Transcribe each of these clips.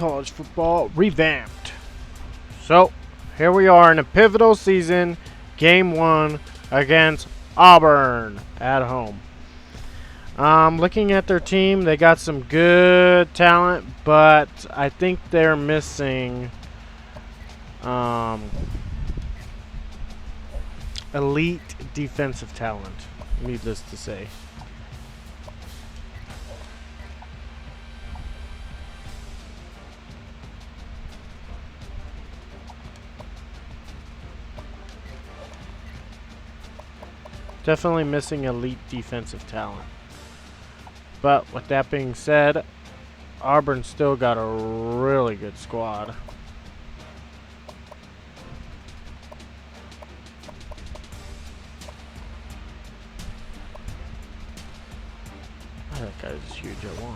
College Football Revamped. So, here we are in a pivotal season, Game 1 against Auburn at home. Looking at their team, they got some good talent, but I think they're missing elite defensive talent, needless to say. Definitely missing elite defensive talent. But with that being said, Auburn still got a really good squad. That guy's huge at one.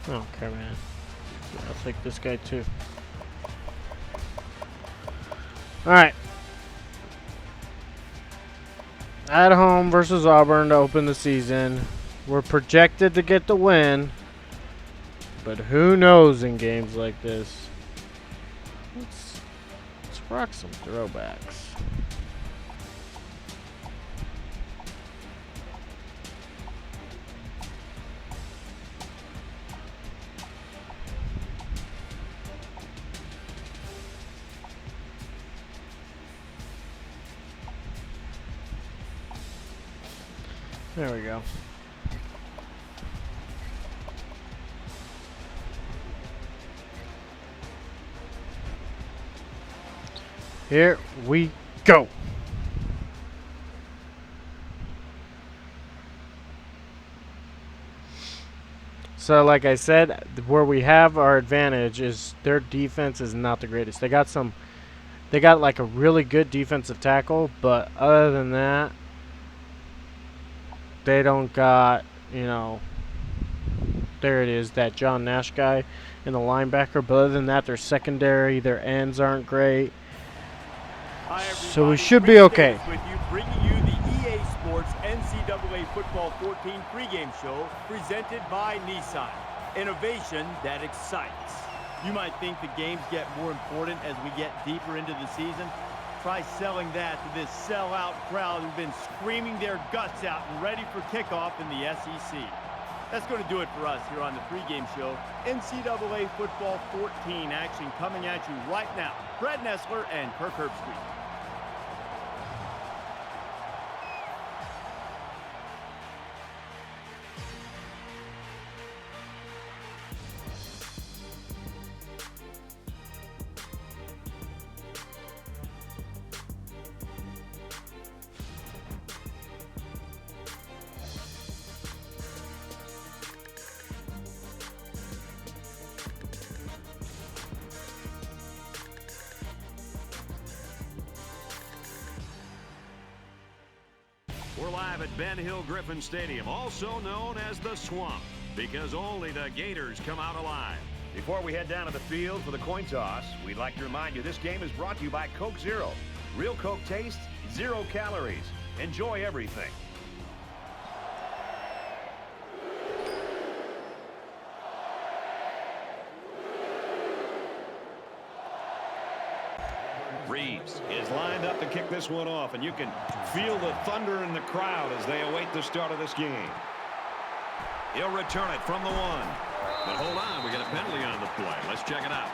I don't care, man. I'll take this guy too. Alright. At home versus Auburn to open the season. We're projected to get the win. But who knows in games like this? Let's rock some throwbacks. There we go. Here we go. So like I said, where we have our advantage is their defense is not the greatest. They got like a really good defensive tackle, but other than that, they don't got, there it is, that John Nash guy in the linebacker. But other than that, their secondary, their ends aren't great. So we should be okay. With you, bringing you the EA Sports NCAA Football 14 pregame show presented by Nissan. Innovation that excites. You might think the games get more important as we get deeper into the season. Try selling that to this sellout crowd who've been screaming their guts out and ready for kickoff in the SEC. That's going to do it for us here on the pregame show. NCAA Football 14 action coming at you right now. Brad Nessler and Kirk Herbstreit. We're live at Ben Hill Griffin Stadium, also known as the Swamp, because only the Gators come out alive. Before we head down to the field for the coin toss, we'd like to remind you this game is brought to you by Coke Zero. Real Coke taste, 0 calories. Enjoy everything. Reeves is lined up to kick this one off, and you can feel the thunder in the crowd as they await the start of this game. He'll return it from the 1. But hold on, we got a penalty on the play. Let's check it out.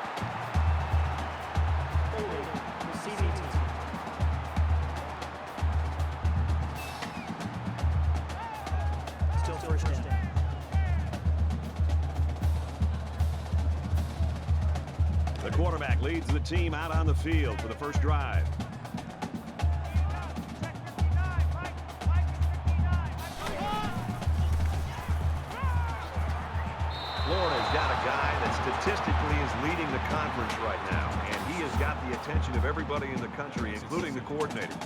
Still first down. The quarterback leads the team out on the field for the first drive. Florida's got a guy that statistically is leading the conference right now, and he has got the attention of everybody in the country, including the coordinators.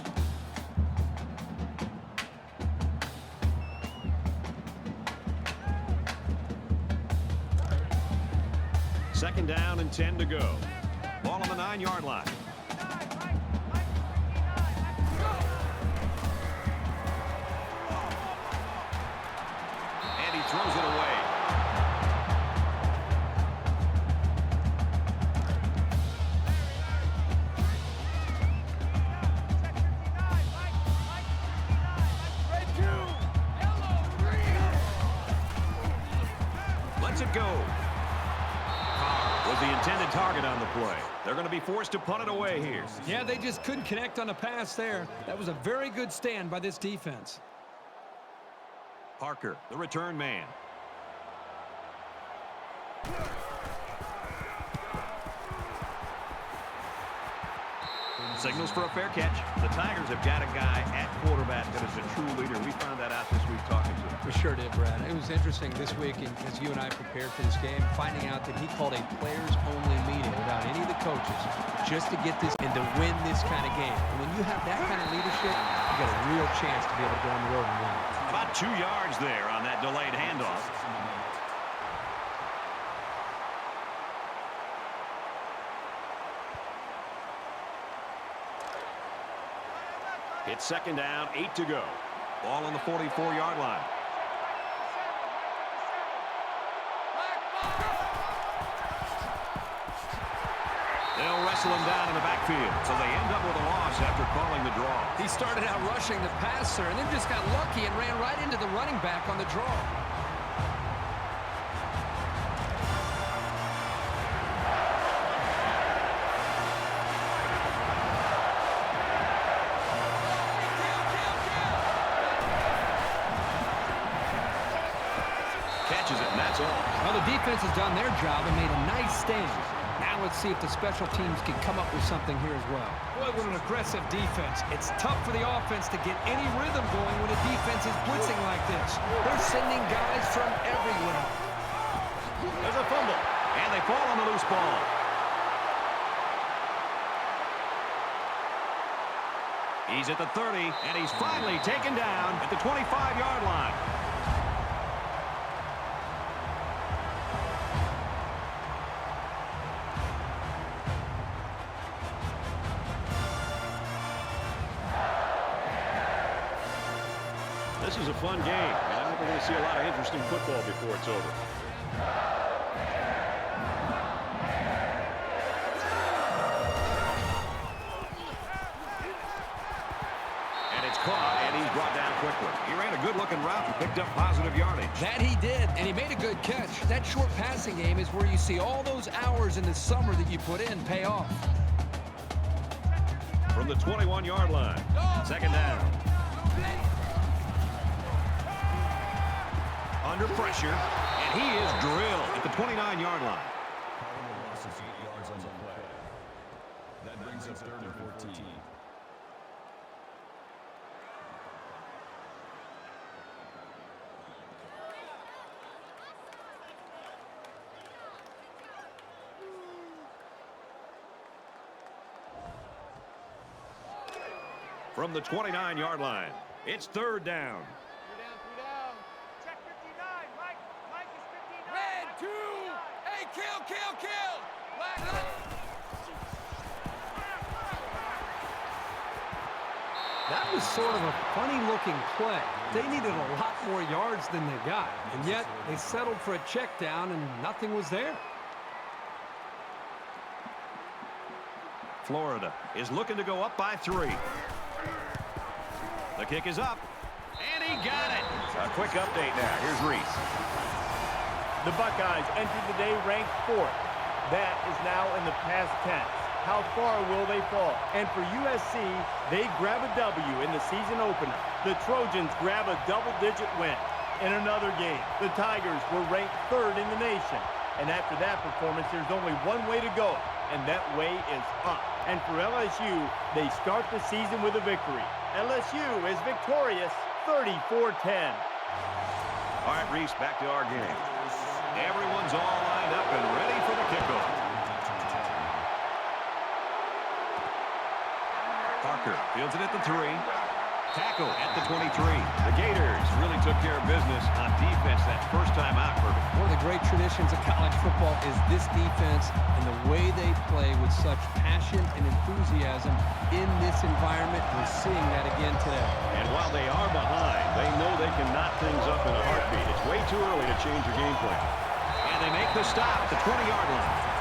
Second down and 10 to go. Ball on the 9-yard line. And he throws it away. Lets it go. Was the intended target on the play. They're going to be forced to punt it away here. Yeah, they just couldn't connect on the pass there. That was a very good stand by this defense. Parker, the return man. Signals for a fair catch. The Tigers have got a guy at quarterback that is a true leader. We found that out this week talking to him. We sure did, Brad. It was interesting this week as you and I prepared for this game, finding out that he called a players-only meeting without any of the coaches just to get this and to win this kind of game. And when you have that kind of leadership, you got a real chance to be able to go on the road and win. About 2 yards there on that delayed handoff. It's second down, 8 to go. Ball on the 44-yard line. They'll wrestle him down in the backfield, so they end up with a loss after calling the draw. He started out rushing the passer and then just got lucky and ran right into the running back on the draw. Catches it, and that's all. Well, the defense has done their job and made a nice stand. Now let's see if the special teams can come up with something here as well. Boy, what an aggressive defense. It's tough for the offense to get any rhythm going when a defense is blitzing like this. They're sending guys from everywhere. There's a fumble, and they fall on the loose ball. He's at the 30, and he's finally taken down at the 25-yard line. This is a fun game, and I think we're going to see a lot of interesting football before it's over. And it's caught, and he's brought down quickly. He ran a good-looking route and picked up positive yardage. That he did, and he made a good catch. That short passing game is where you see all those hours in the summer that you put in pay off. From the 21-yard line, second down. Under pressure, and he is drilled at the 29-yard line. Loss of 8 yards on the play. That brings up 3rd and 14. From the 29-yard line, it's 3rd down. That was sort of a funny-looking play. They needed a lot more yards than they got, and yet they settled for a check down and nothing was there. Florida is looking to go up by 3. The kick is up, and he got it. A quick update now. Here's Reese. The Buckeyes entered the day ranked 4th. That is now in the past tense. How far will they fall? And for USC, they grab a W in the season opener. The Trojans grab a double-digit win. In another game, the Tigers were ranked 3rd in the nation. And after that performance, there's only one way to go, and that way is up. And for LSU, they start the season with a victory. LSU is victorious 34-10. All right, Reese, back to our game. Everyone's all lined up and ready for the kickoff. Parker fields it at the 3. Tackle at the 23. The Gators really took care of business on defense that first time out, Kirby. Well, the great traditions of college football is this defense and the way they play with such passion and enthusiasm in this environment. We're seeing that again today. And while they are behind, they know they can knot things up in a heartbeat. It's way too early to change your game plan. And they make the stop at the 20-yard line.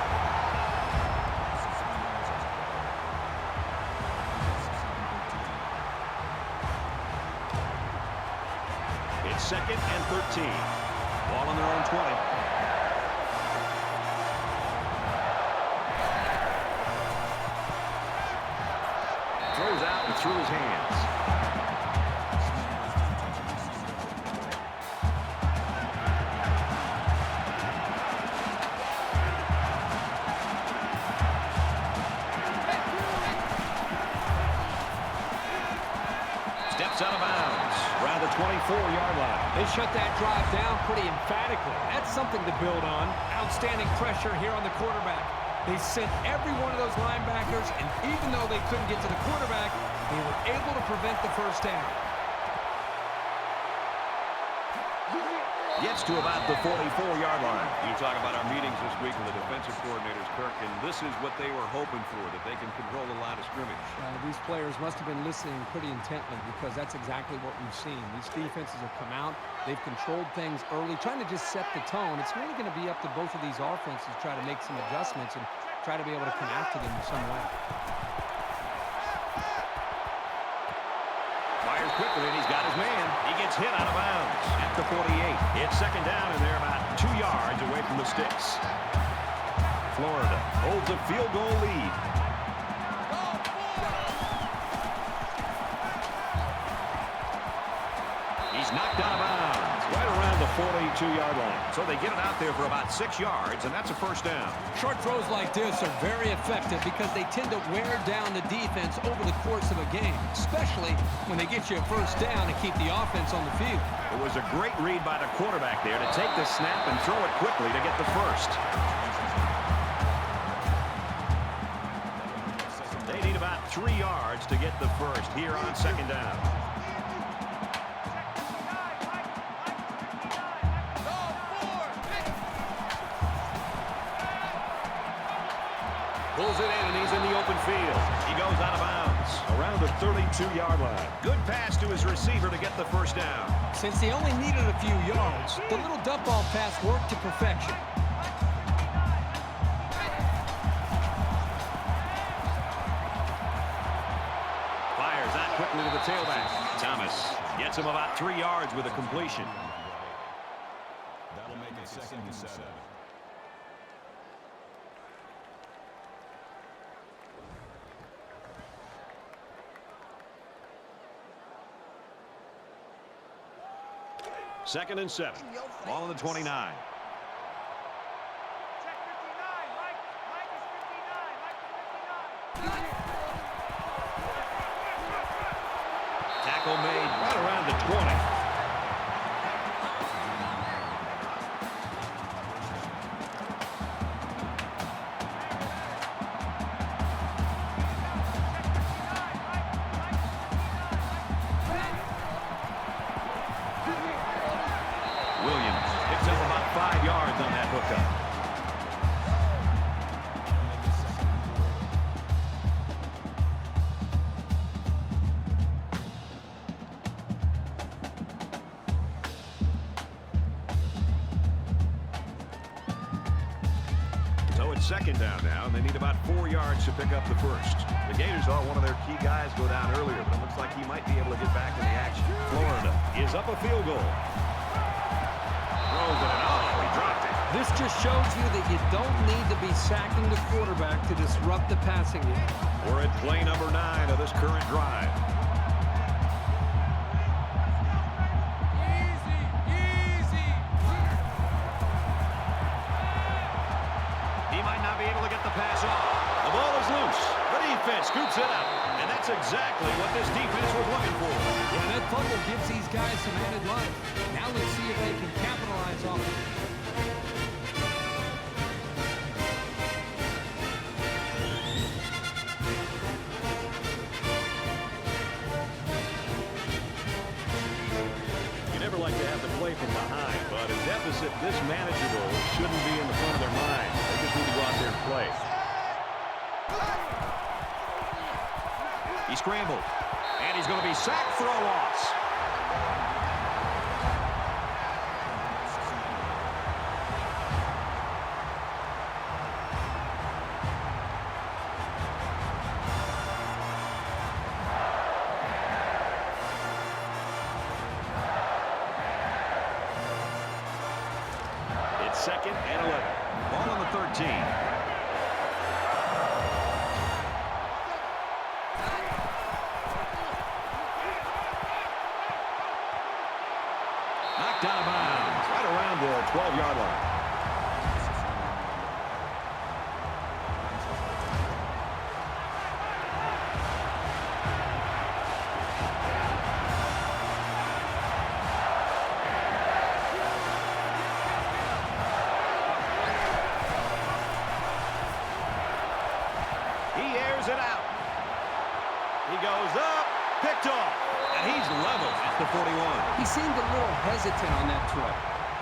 It's 2nd and 13. Ball on their own 20. Throws out and through his hands. Steps out of bounds around the 24-yard line. They shut that drive down pretty emphatically. That's something to build on. Outstanding pressure here on the quarterback. They sent every one of those linebackers, and even though they couldn't get to the quarterback, they were able to prevent the first down. Gets to about the 44-yard line. You talk about our meetings this week with the defensive coordinators, Kirk, and this is what they were hoping for, that they can control the line of scrimmage. These players must have been listening pretty intently because that's exactly what we've seen. These defenses have come out. They've controlled things early, trying to just set the tone. It's really going to be up to both of these offenses to try to make some adjustments and try to be able to come after them in some way. Fires quickly, and he's got his man. He gets hit out of bounds at the 48. It's 2nd down, and they're about 2 yards away from the sticks. Florida holds a field goal lead. He's knocked out of bounds right around the 42-yard line. So they get it out there for about 6 yards, and that's a first down. Short throws like this are very effective because they tend to wear down the defense over the course of a game, especially when they get you a first down and keep the offense on the field. It was a great read by the quarterback there to take the snap and throw it quickly to get the first. They need about 3 yards to get the first here on 2nd down. Pulls it in, and he's in the open field. He goes out of bounds around the 32-yard line. Good pass to his receiver to get the first down. Since they only needed a few yards, the little dump ball pass worked to perfection. Fires that quickly to the tailback. Thomas gets him about 3 yards with a completion. That'll make it 2nd and 7. Second and 7. Ball on the 29. Tackle made right around the 20. Williams picks up about 5 yards on that hookup. So it's 2nd down now, and they need about 4 yards to pick up the first. The Gators saw one of their key guys go down earlier, but it looks like he might be able to get back in the action. Florida is up a field goal. Throws it, and he dropped it. This just shows you that you don't need to be sacking the quarterback to disrupt the passing game. We're at play number 9 of this current drive. He might not be able to get the pass off. The ball is loose. The defense scoops it up. And that's exactly what this defense was looking for. Yeah, that fumble gives these guys some added life. Now let's see if they can capitalize on it. You never like to have to play from behind, but it definitely notice that this manageable shouldn't be in the front of their mind. They just need to go out there and play. He scrambled, and he's going to be sacked for a loss. It's 2nd and 11. Ball on the 13. Knocked out of bounds, right around the 12-yard line. He airs it out. He goes up, picked off, and he's level at the 41. He seemed a little hesitant on that throw,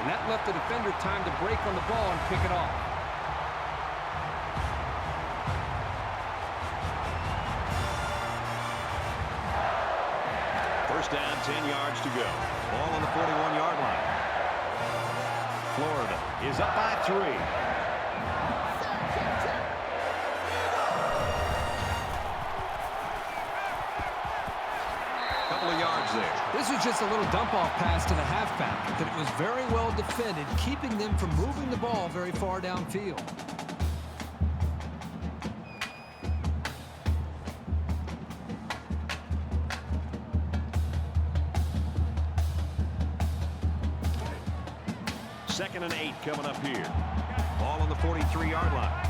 and that left the defender time to break on the ball and pick it off. First down, 10 yards to go. Ball on the 41-yard line. Florida is up by 3. Couple of yards there. This was just a little dump-off pass to the halfback, but it was very well defended, keeping them from moving the ball very far downfield. Second and 8 coming up here. Ball on the 43-yard line.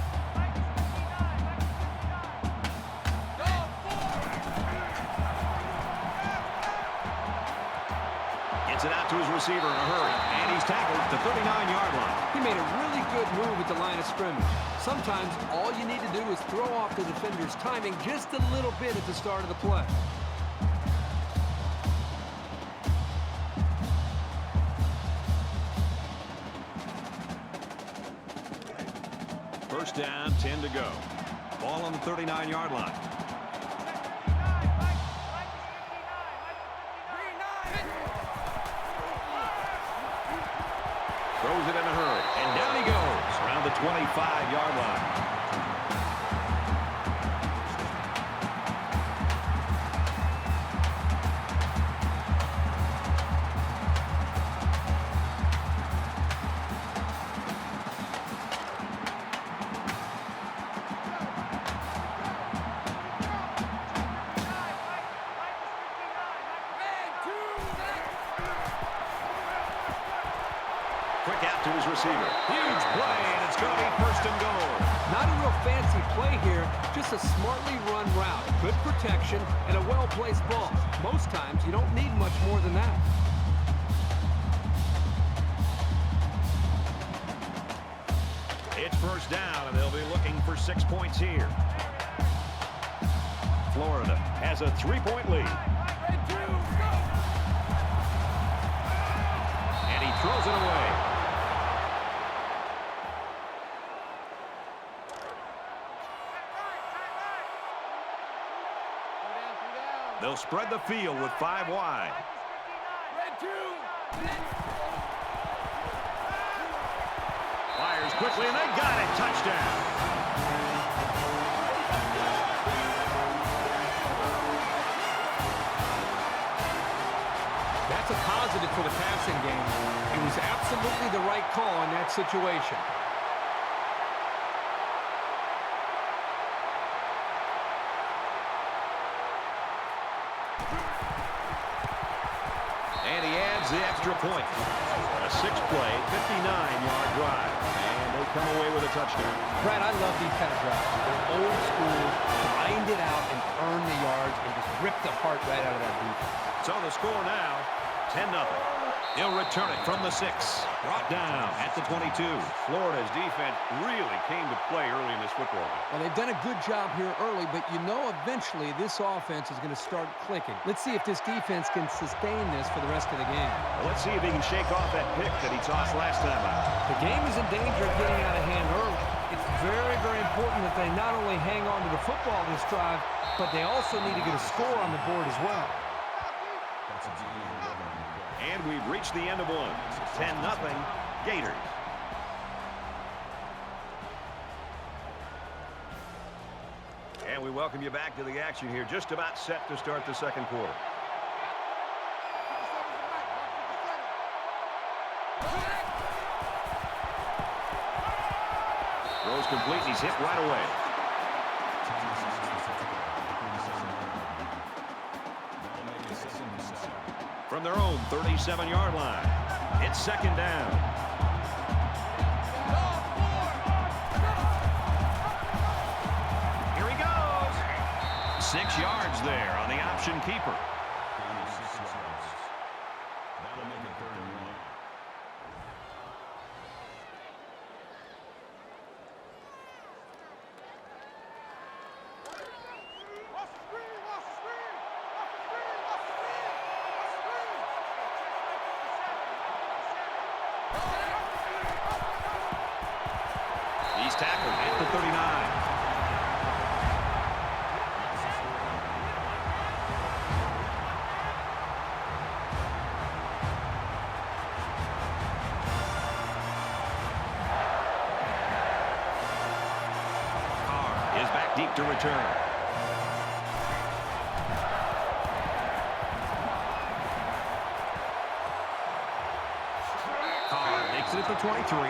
Gets it out to his receiver in a hurry, and he's tackled at the 39-yard line. He made a really good move at the line of scrimmage. Sometimes all you need to do is throw off the defender's timing just a little bit at the start of the play. First down, 10 to go. Ball on the 39-yard line. Throws it in a hurry, and down he goes around the 25-yard line. Quick out to his receiver. Huge play, and it's going to be first and goal. Not a real fancy play here, just a smartly run route. Good protection and a well-placed ball. Most times, you don't need much more than that. It's first down, and they'll be looking for 6 points here. Florida has a 3-point lead. And he throws it away. They'll spread the field with 5 wide. Fires quickly, and they got it. Touchdown. That's a positive for the passing game. It was absolutely the right call in that situation. And he adds the extra point. A 6-play, 59-yard drive. And they come away with a touchdown. Brad, I love these kind of drives. They're old school, grind it out and earn the yards and just rip the heart right out of that defense. So the score now, 10-0. He'll return it from the 6. Brought down at the 22. Florida's defense really came to play early in this football game. Well, they've done a good job here early, but you know eventually this offense is going to start clicking. Let's see if this defense can sustain this for the rest of the game. Well, let's see if he can shake off that pick that he tossed last time out. The game is in danger of getting out of hand early. It's very, very important that they not only hang on to the football this drive, but they also need to get a score on the board as well. And we've reached the end of one. 10-0 Gators. And we welcome you back to the action here. Just about set to start the second quarter. Throws complete, and he's hit right away. From their own 37-yard line. It's second down. Here he goes. 6 yards there on the option keeper. That'll make it 3rd and 1. He's tackled at the 39. Carr is back deep to return. Carr makes it at the 23.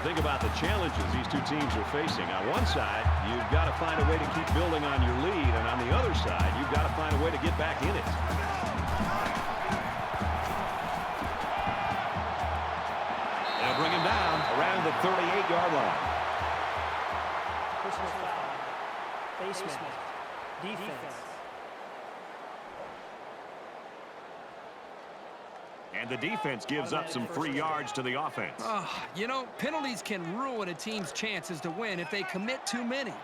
Think about the challenges these two teams are facing. On one side, you've got to find a way to keep building on your lead, and on the other side, you've got to find a way to get back in it. They'll bring him down around the 38-yard line. Personal foul. Basement. Defense. And the defense gives up some free yards to the offense. You know, penalties can ruin a team's chances to win if they commit too many.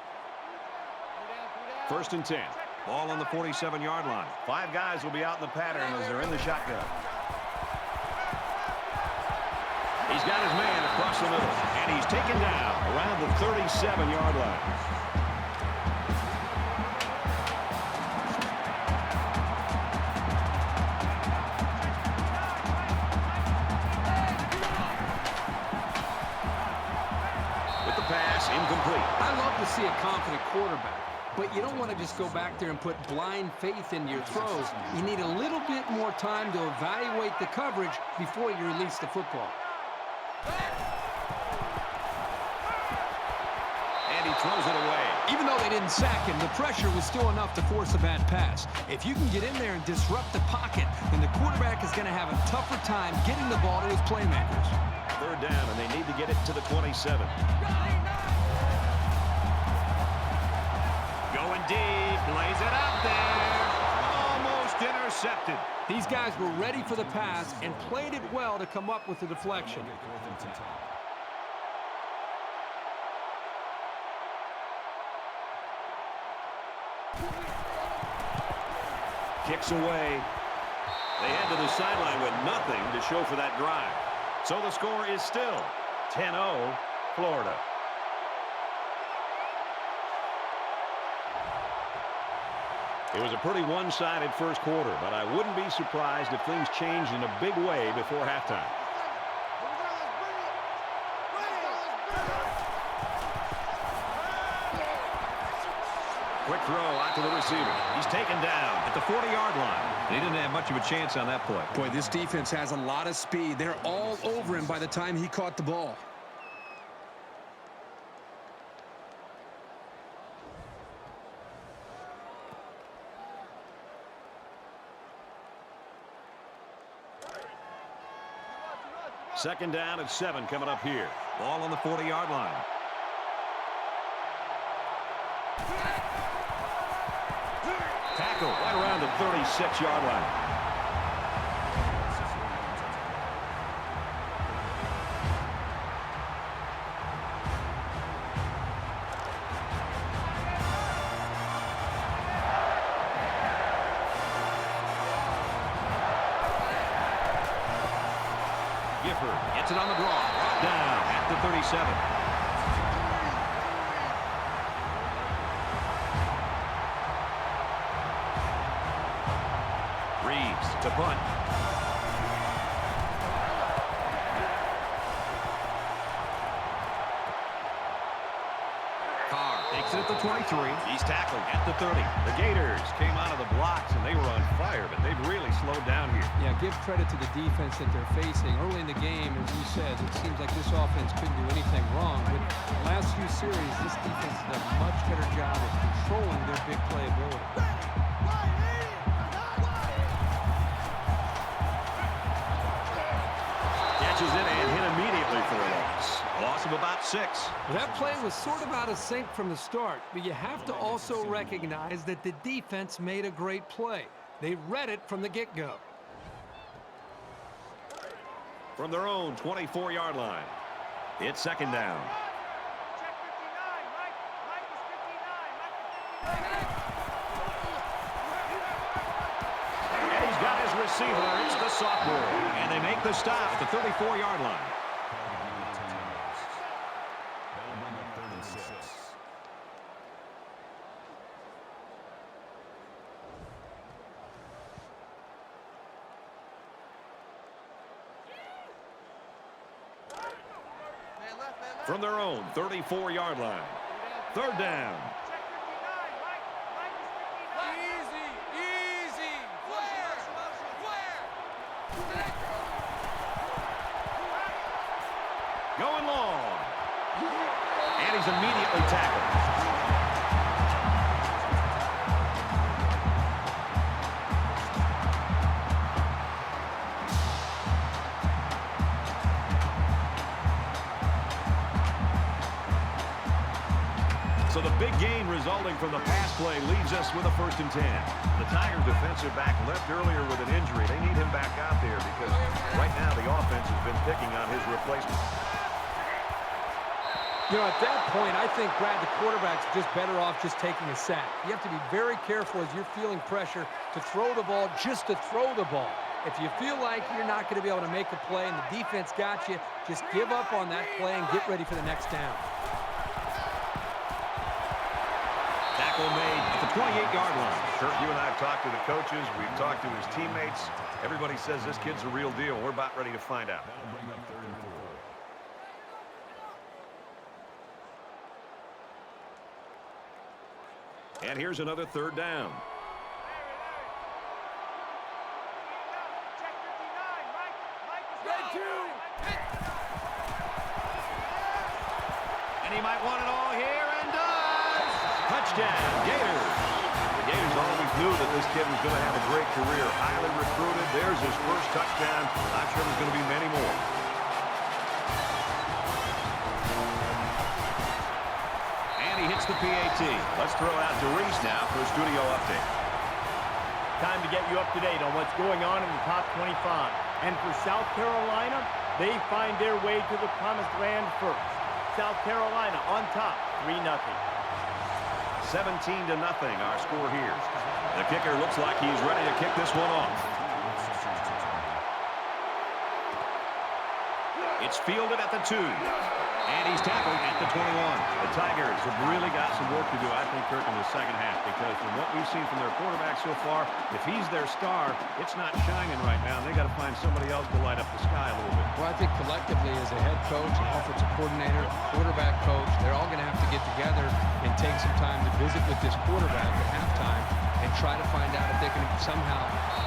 1st and 10. Ball on the 47-yard line. 5 guys will be out in the pattern as they're in the shotgun. He's got his man across the middle, and he's taken down around the 37-yard line. Incomplete. I love to see a confident quarterback, but you don't want to just go back there and put blind faith into your throws. You need a little bit more time to evaluate the coverage before you release the football. And he throws it away. Even though they didn't sack him, the pressure was still enough to force a bad pass. If you can get in there and disrupt the pocket, then the quarterback is going to have a tougher time getting the ball to his playmakers. 3rd down, and they need to get it to the 27. Going deep, lays it out there. Almost intercepted. These guys were ready for the pass and played it well to come up with the deflection. 4th and 10. Kicks away. They head to the sideline with nothing to show for that drive. So the score is still 10-0 Florida. It was a pretty one-sided first quarter, but I wouldn't be surprised if things changed in a big way before halftime. Quick throw out to the receiver. He's taken down at the 40-yard line. He didn't have much of a chance on that play. Boy, this defense has a lot of speed. They're all over him by the time he caught the ball. Second down at 7 coming up here. Ball on the 40-yard line. Tackle 36-yard line. Gets it on the draw. Brought down at the 37. Reeves to punt. Carr takes it at the 23. He's tackled at the 30. The Gators came out of the blocks, and they were on fire, but they've really slowed down here. Yeah, give credit to the defense that they're facing. Early in the game, as you said, it seems like this offense couldn't do anything wrong. But the last few series, this defense has done a much better job of controlling their big playability. Catches it and hit immediately for a loss. A loss of about 6. That play was sort of out of sync from the start, but you have to also recognize that the defense made a great play. They read it from the get-go. From their own 24-yard line, it's second down. And he's got his receiver. It's the sophomore. And they make the stop at the 34-yard line. From their own 34-yard line. Third down. Going long. And he's immediately tackled. So the big gain resulting from the pass play leaves us with a 1st and 10. The Tigers defensive back left earlier with an injury. They need him back out there because right now the offense has been picking on his replacement. You know, at that point, I think, Brad, the quarterback's just better off just taking a sack. You have to be very careful as you're feeling pressure to throw the ball just to throw the ball. If you feel like you're not going to be able to make a play and the defense got you, just give up on that play and get ready for the next down. Tackle made at the 28-yard line. Kurt, you and I have talked to the coaches. We've talked to his teammates. Everybody says this kid's a real deal. We're about ready to find out. And here's another third down. And he might want it all here and does. Touchdown, Gators. The Gators always knew that this kid was going to have a great career. Highly recruited. There's his first touchdown. I'm sure there's going to be many more. He hits the PAT. Let's throw out to Reese now for a studio update. Time to get you up to date on what's going on in the top 25. And for South Carolina, they find their way to the promised land first. South Carolina on top, 3-0. 17-0, our score here. The kicker looks like he's ready to kick this one off. It's fielded at the 2. And he's tackled at the 21. The Tigers have really got some work to do, I think, Kirk, in the second half, because from what we've seen from their quarterback so far, if he's their star, it's not shining right now, and they got to find somebody else to light up the sky a little bit. Well, I think collectively as a head coach, an offensive coordinator, quarterback coach, they're all going to have to get together and take some time to visit with this quarterback at halftime and try to find out if they can somehow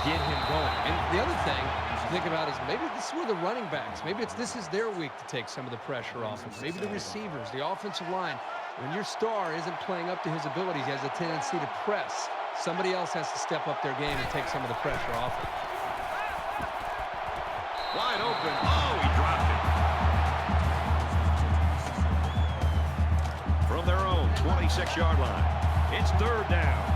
get him going. And the other thing to think about is maybe this is where the running backs, this is their week to take some of the pressure off of. Maybe the receivers, the offensive line. When your star isn't playing up to his abilities, he has a tendency to press. Somebody else has to step up their game and take some of the pressure off him. Wide open. Oh, he dropped it. From their own 26-yard line, it's third down.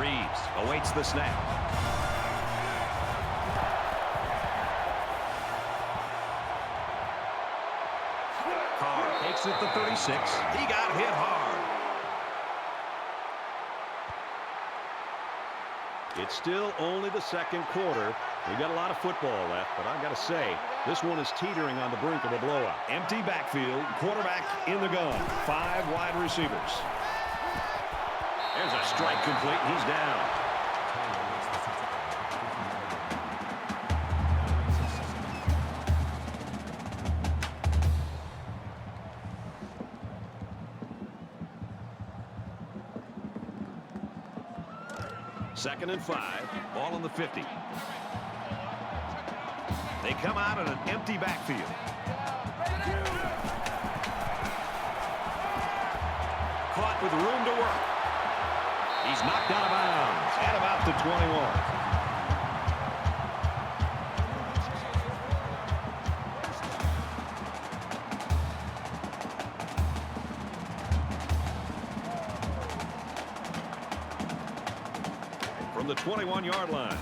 Reeves awaits the snap. Carr takes it to 36. He got hit hard. It's still only the second quarter. We've got a lot of football left, but I've got to say, this one is teetering on the brink of a blowout. Empty backfield, quarterback in the gun. 5 wide receivers. There's a strike complete. He's down. Second and 5. Ball on the 50. They come out in an empty backfield. Caught with room to work. He's knocked out of bounds at about the 21. From the 21-yard line.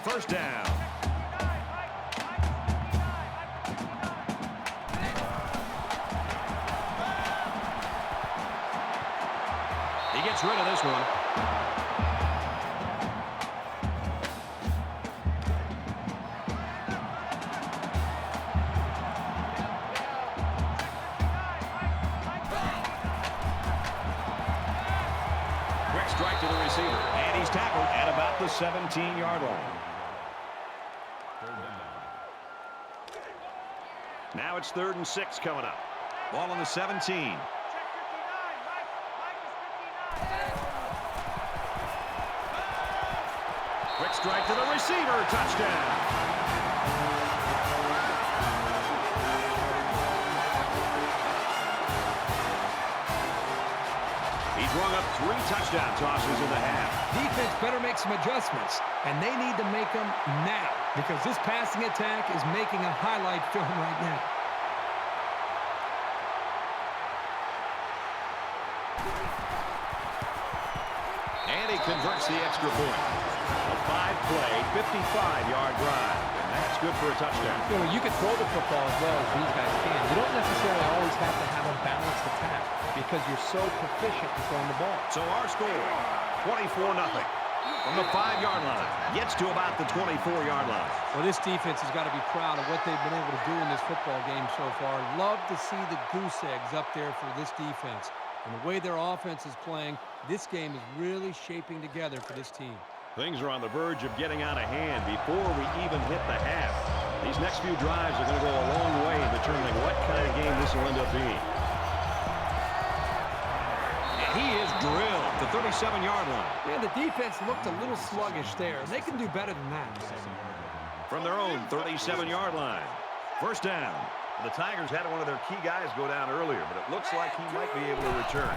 First down. He gets rid of this one. Quick strike to the receiver. And he's tackled at about the 17-yard line. Now it's 3rd and 6 coming up. Ball on the 17. Quick strike to the receiver. Touchdown. He's rung up 3 touchdown tosses in the half. Defense better make some adjustments, and they need to make them now because this passing attack is making a highlight film right now. And he converts the extra point. A 5-play, 55-yard drive. And that's good for a touchdown. You know, you can throw the football as well as these guys can. You don't necessarily always have to have a balanced attack because you're so proficient in throwing the ball. So our score, 24-0. From the 5-yard line, gets to about the 24-yard line. Well, this defense has got to be proud of what they've been able to do in this football game so far. Love to see the goose eggs up there for this defense. And the way their offense is playing, this game is really shaping together for this team. Things are on the verge of getting out of hand before we even hit the half. These next few drives are going to go a long way in determining what kind of game this will end up being. And he is drilled to the 37-yard line. Yeah, the defense looked a little sluggish there. They can do better than that. From their own 37-yard line. First down. The Tigers had one of their key guys go down earlier, but it looks like he might be able to return.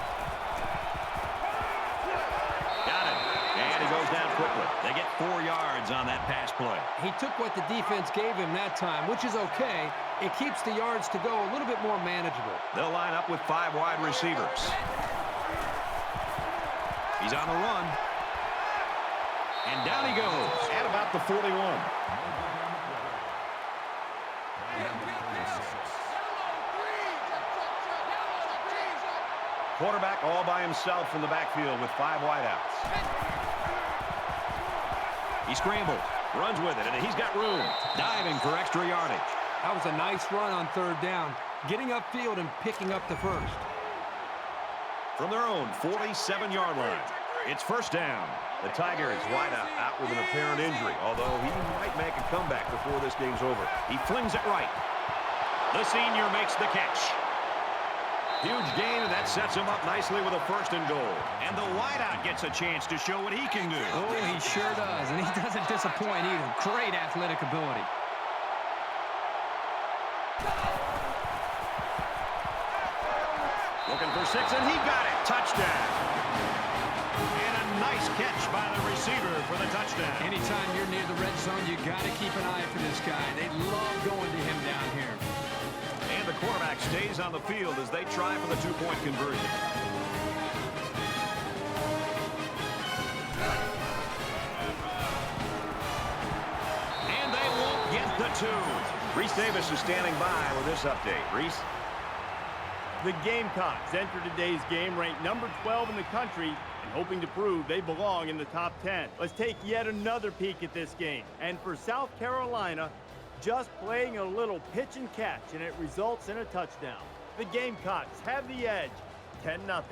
Got it. And he goes down quickly. They get 4 yards on that pass play. He took what the defense gave him that time, which is okay. It keeps the yards to go a little bit more manageable. They'll line up with 5 wide receivers. He's on the run. And down he goes at about the 41. Quarterback all by himself in the backfield with 5 wideouts. He scrambles, runs with it, and he's got room. Diving for extra yardage. That was a nice run on 3rd down, getting upfield and picking up the first. From their own 47-yard line, it's first down. The Tigers wideout out with an apparent injury, although he might make a comeback before this game's over. He flings it right. The senior makes the catch. Huge gain, and that sets him up nicely with a 1st and goal. And the wideout gets a chance to show what he can do. Oh, he sure does, and he doesn't disappoint either. Great athletic ability. Looking for 6, and he got it. Touchdown. And a nice catch by the receiver for the touchdown. Anytime you're near the red zone, you got to keep an eye for this guy. They love going to him down here. And the quarterback stays on the field as they try for the 2-point conversion. 2. Reese Davis is standing by with this update. Reese? The Gamecocks enter today's game ranked number 12 in the country and hoping to prove they belong in the top 10. Let's take yet another peek at this game. And for South Carolina, just playing a little pitch and catch, and it results in a touchdown. The Gamecocks have the edge, 10-0.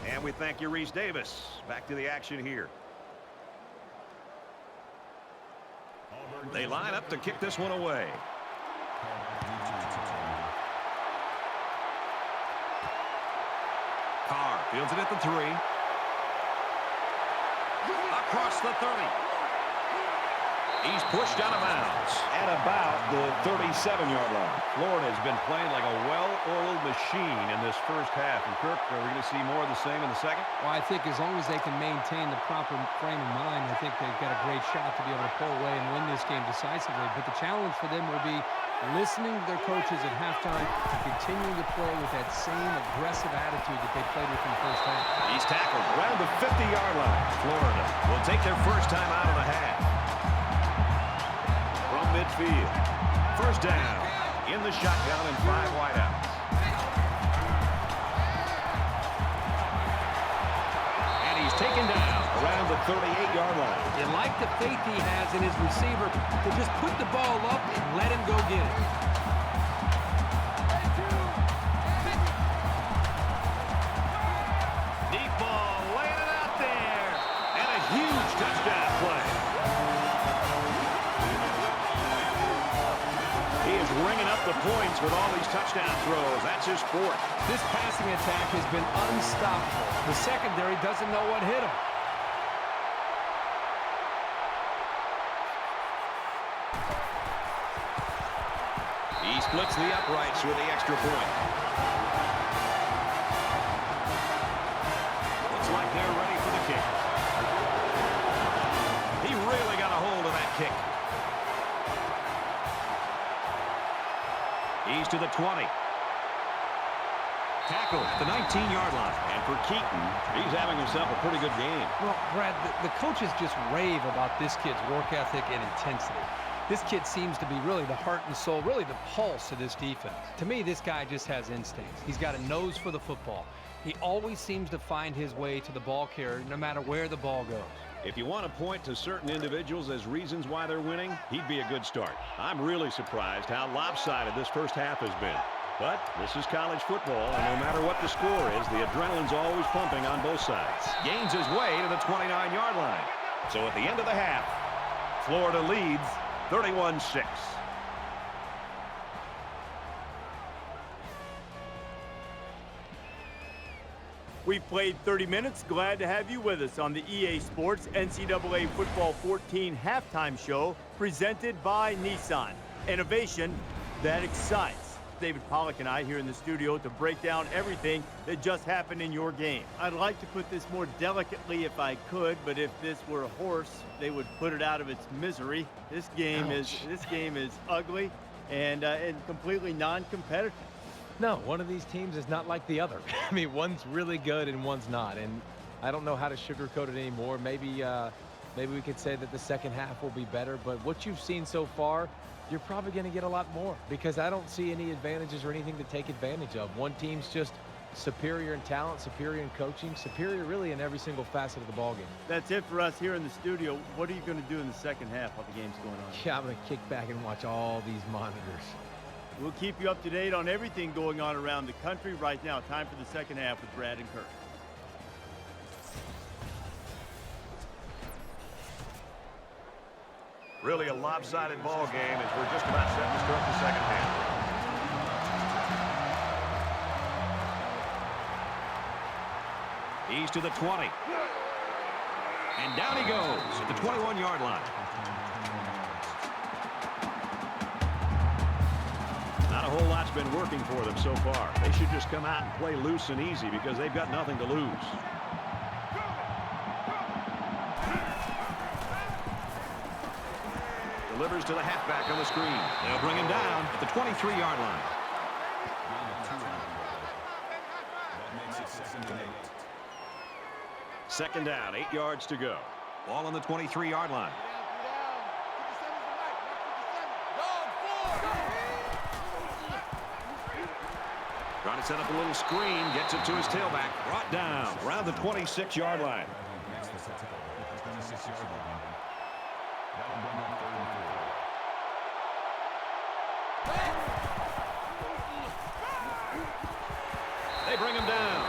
And we thank you, Reese Davis. Back to the action here. They line up to kick this one away. Carr fields it at the 3. Across the 30. He's pushed out of bounds at about the 37-yard line. Florida has been playing like a well-oiled machine in this first half. And Kirk, are we going to see more of the same in the second? Well, I think as long as they can maintain the proper frame of mind, I think they've got a great shot to be able to pull away and win this game decisively. But the challenge for them will be listening to their coaches at halftime and continuing to play with that same aggressive attitude that they played with in the first half. He's tackled around the 50-yard line. Florida will take their first time out of the half. From midfield. First down in the shotgun and 5 wideouts. And he's taken down around the 38-yard line. You like the faith he has in his receiver to just put the ball up and let him go get it. Deep ball, laying it out there. And a huge touchdown play. He is ringing up the points with all these touchdown throws. That's his 4th. This passing attack has been unstoppable. The secondary doesn't know what hit him. He splits the uprights with the extra point. Looks like they're ready for the kick. He really got a hold of that kick. He's to the 20. Tackle at the 19-yard line. And for Keaton, he's having himself a pretty good game. Well, Brad, the coaches just rave about this kid's work ethic and intensity. This kid seems to be really the heart and soul, really the pulse of this defense. To me, this guy just has instincts. He's got a nose for the football. He always seems to find his way to the ball carrier no matter where the ball goes. If you want to point to certain individuals as reasons why they're winning, he'd be a good start. I'm really surprised how lopsided this first half has been. But this is college football, and no matter what the score is, the adrenaline's always pumping on both sides. Gains his way to the 29-yard line. So at the end of the half, Florida leads 31-6. We've played 30 minutes. Glad to have you with us on the EA Sports NCAA Football 14 halftime show presented by Nissan. Innovation that excites. David Pollack and I here in the studio to break down everything that just happened in your game. I'd like to put this more delicately if I could, but if this were a horse, they would put it out of its misery. This game is ugly and completely non-competitive. No, one of these teams is not like the other. I mean, one's really good and one's not. And I don't know how to sugarcoat it anymore. Maybe we could say that the second half will be better. But what you've seen so far, you're probably going to get a lot more because I don't see any advantages or anything to take advantage of. One team's just superior in talent, superior in coaching, superior really in every single facet of the ballgame. That's it for us here in the studio. What are you going to do in the second half while the game's going on? Yeah, I'm going to kick back and watch all these monitors. We'll keep you up to date on everything going on around the country right now. Time for the second half with Brad and Kirk. Really a lopsided ball game as we're just about set to start the second half. He's to the 20. And down he goes at the 21-yard line. Not a whole lot's been working for them so far. They should just come out and play loose and easy because they've got nothing to lose. Delivers to the halfback on the screen. They'll bring him down at the 23-yard line. Second down, 8 yards to go. Ball on the 23-yard line. Trying to set up a little screen. Gets it to his tailback. Brought down around the 26-yard line. Makes the tackle at the 26-yard line. That will bring up 3rd and 4. They bring him down.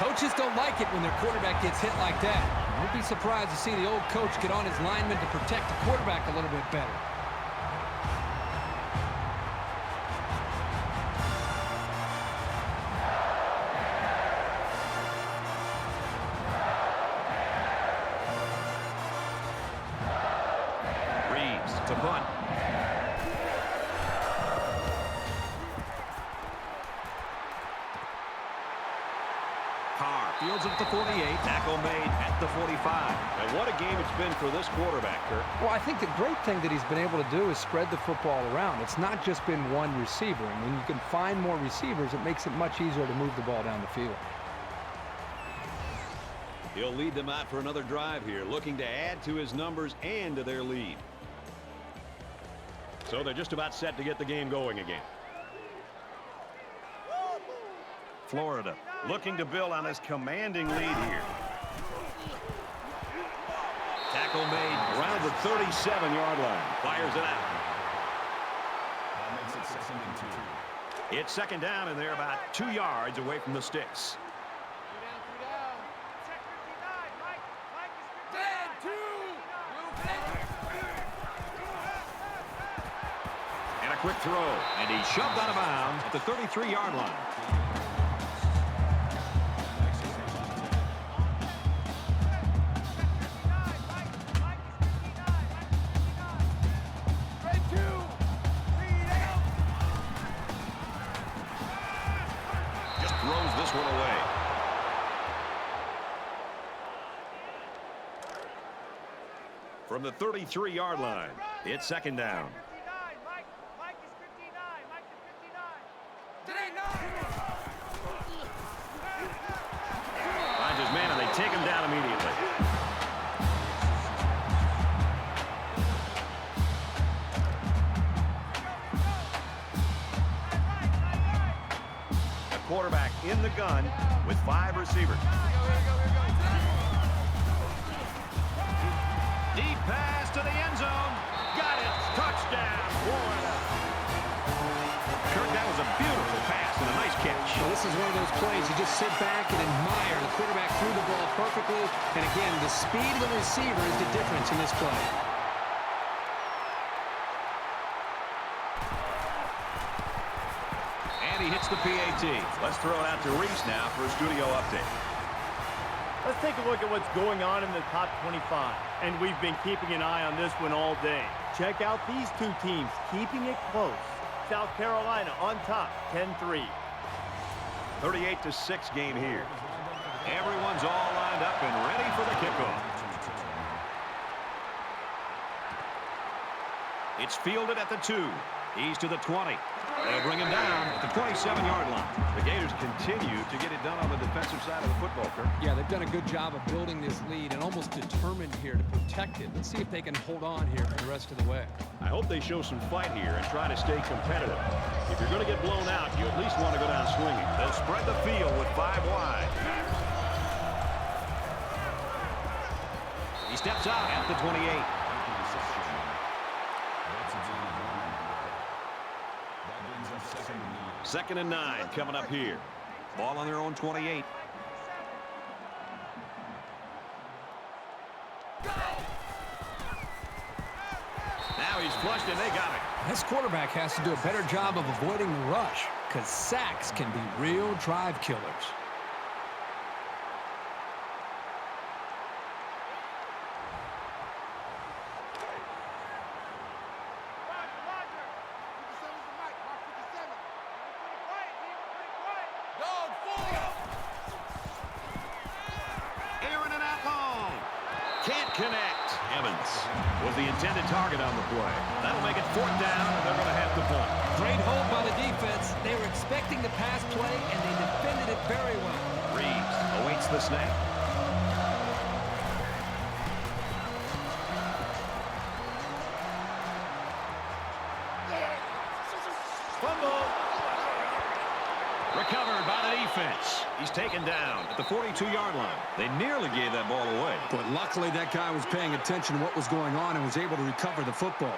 Coaches don't like it when their quarterback gets hit like that. Won't be surprised to see the old coach get on his lineman to protect the quarterback a little bit better. To punt. Carr fields it at the 48. Tackle made at the 45. And what a game it's been for this quarterback, Kirk. Well, I think the great thing that he's been able to do is spread the football around. It's not just been one receiver. And when you can find more receivers, it makes it much easier to move the ball down the field. He'll lead them out for another drive here, looking to add to his numbers and to their lead. So they're just about set to get the game going again. Florida looking to build on this commanding lead here. Tackle made Around the 37-yard line. Fires it out. That makes it 2nd and 2. It's 2nd down, and they're about 2 yards away from the sticks. And a quick throw, and he's shoved out of bounds at the 33-yard line. Just throws this one away. From the 33-yard line, it's 2nd down. Finds his man, and they take him down immediately. The quarterback in the gun with 5 receivers. Deep pass to the end zone. Got it. Touchdown, Florida. Kirk, that was a beautiful pass and a nice catch. Well, this is one of those plays you just sit back and admire. The quarterback threw the ball perfectly. And again, the speed of the receiver is the difference in this play. And he hits the PAT. Let's throw it out to Reese now for a studio update. Let's take a look at what's going on in the top 25. And we've been keeping an eye on this one all day. Check out these two teams keeping it close. South Carolina on top, 10-3. 38-6 game here. Everyone's all lined up and ready for the kickoff. It's fielded at the 2. He's to the 20. They'll bring him down at the 27-yard line. The Gators continue to get it done on the defensive side of the football, Kirk. Yeah, they've done a good job of building this lead and almost determined here to protect it. Let's see if they can hold on here for the rest of the way. I hope they show some fight here and try to stay competitive. If you're going to get blown out, you at least want to go down swinging. They'll spread the field with 5 wide. He steps out at the 28. Second and 9 coming up here. Ball on their own 28. Now he's flushed and they got it. This quarterback has to do a better job of avoiding the rush because sacks can be real drive killers. Can't connect. Evans was the intended target on the play. That'll make it 4th down, and they're going to have to punt. Great hold by the defense. They were expecting the pass play, and they defended it very well. Reeves awaits the snap. recovered by the defense. He's taken down at the 42-yard line. They nearly gave that ball away. But luckily that guy was paying attention to what was going on and was able to recover the football.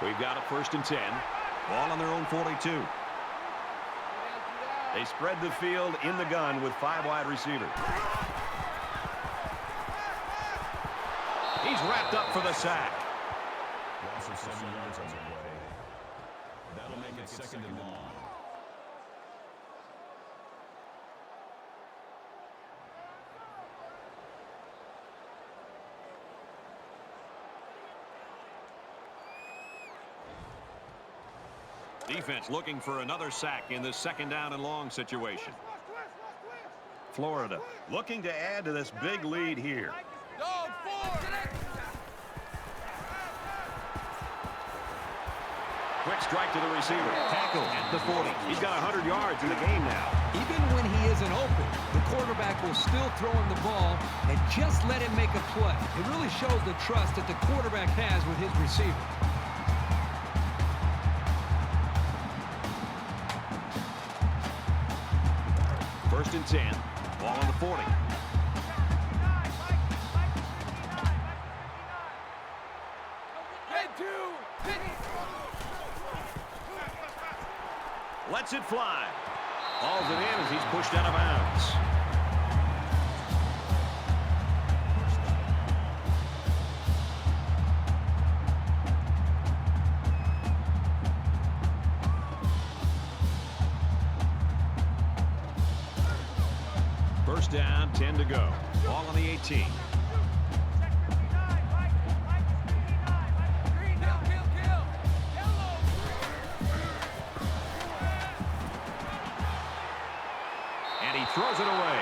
We've got a 1st and 10. Ball on their own 42. They spread the field in the gun with 5 wide receivers. He's wrapped up for the sack. Loss of 7 yards on the play. That'll make it 2nd and long. Defense looking for another sack in this 2nd down and long situation. Florida looking to add to this big lead here. Quick strike to the receiver. Tackle at the 40. He's got 100 yards in the game now. Even when he isn't open, the quarterback will still throw him the ball and just let him make a play. It really shows the trust that the quarterback has with his receiver. First and 10. Ball on the 40. Lets it fly. Hauls it in as he's pushed out of bounds. First down, 10 to go. Ball on the 18. And he throws it away.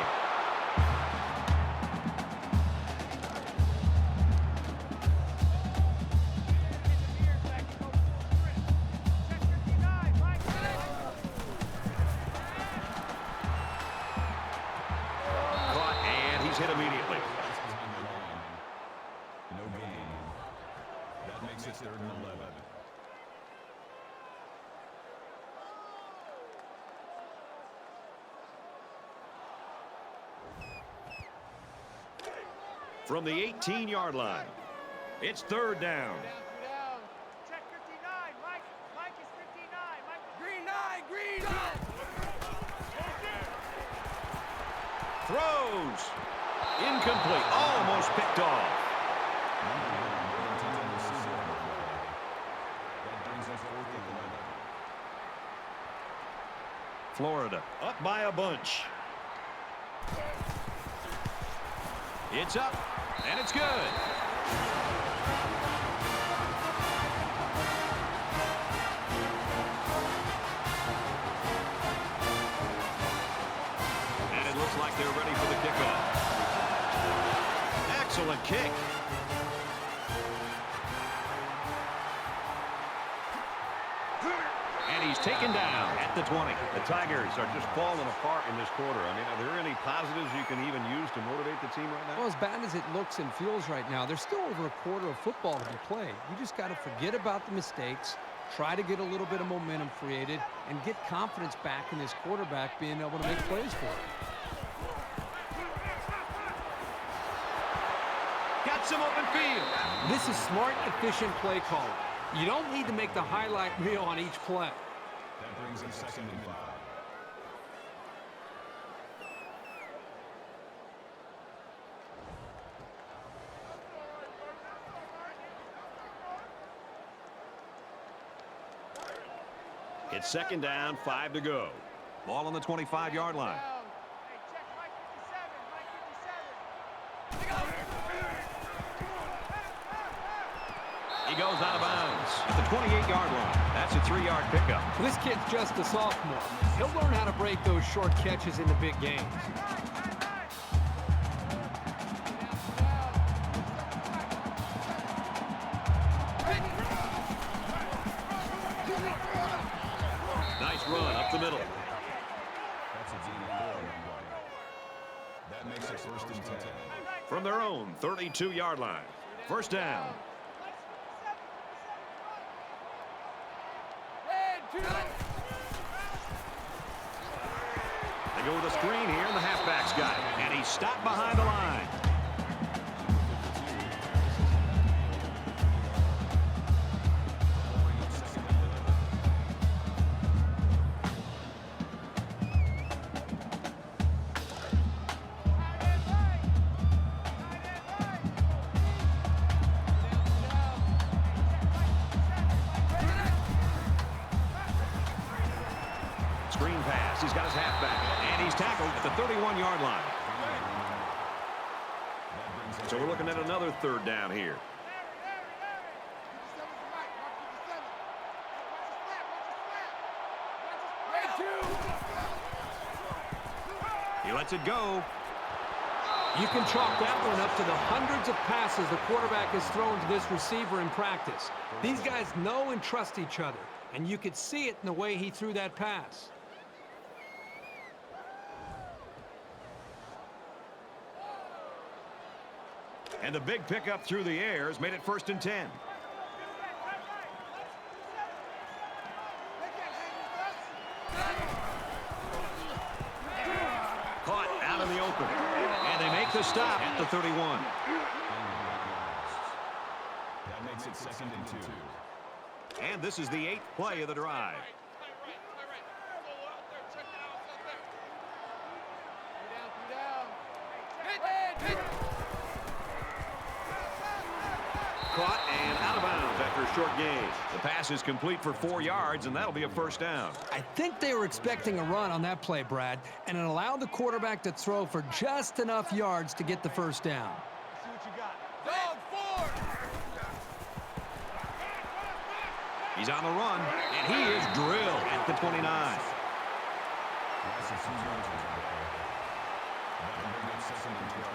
Caught, and he's hit immediately. No gain. That makes it 3rd and 11. From the 18-yard line, it's 3rd down. Check 59. Mike is 59. Green 9. Green 9. Throws. Incomplete. Almost picked off. That brings us 4th and 11. Florida up by a bunch. It's up, and it's good. And it looks like they're ready for the kickoff. Excellent kick. And he's taken down at the 20. The Tigers are just falling apart in this quarter. I mean, are there any positives you can even use to motivate the team right now? Well, as bad as it looks and feels right now, there's still over a quarter of football to be played. You just got to forget about the mistakes, try to get a little bit of momentum created, and get confidence back in this quarterback being able to make plays for it. Got some open field. This is smart, efficient play calling. You don't need to make the highlight reel on each play. That brings us 2nd and 5. It's 2nd down, 5 to go. Ball on the 25-yard line. Hey, check Mike 57. Mike 57. He goes out of bounds at the 28-yard line. That's a 3-yard pickup. This kid's just a sophomore. He'll learn how to break those short catches in the big games. Nice run up the middle. That's a DB. That and 10. From their own 32-yard line. First down. They go with a screen here, and the halfback's got it. And he's stopped behind the line. Screen pass. He's got his halfback. And he's tackled at the 31-yard line. So we're looking at another third down here. He lets it go. You can chalk that one up to the hundreds of passes the quarterback has thrown to this receiver in practice. These guys know and trust each other, and you could see it in the way he threw that pass. And the big pickup through the air has made it 1st and 10. Caught out in the open. And they make the stop at the 31. That makes it 2nd and 2. And this is the 8th play of the drive. Caught and out of bounds after a short gain. The pass is complete for 4 yards, and that'll be a first down. I think they were expecting a run on that play, Brad, and it allowed the quarterback to throw for just enough yards to get the first down. See what you got. Dog forward. He's on the run, and he is drilled at the 29. That's a few yards on the play. That'll bring up 2nd and 12.